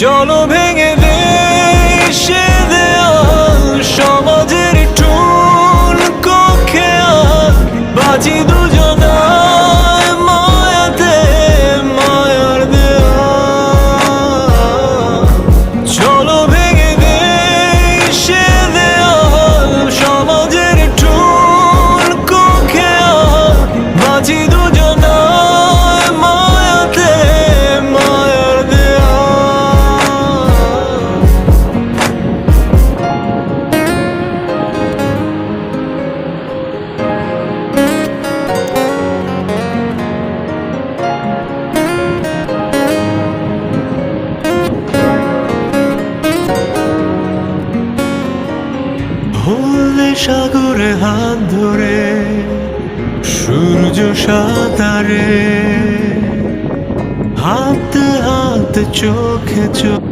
চলো ভেঙে দেই সে দেয়াল, সমাজের টুল খেয়াল, বাঁচি দুজনায় মায়াতে মায়ার দেয়াল। চলো ভেঙে দেই সে দেয়াল, সমাজের টুল খেয়াল, বাঁচি দুজনায় মায়াতে মায়ার দেয়াল। হলে সাগরে হাত ধরে সূর্য সাঁতারে, হাতে হাতে চোখে চোখ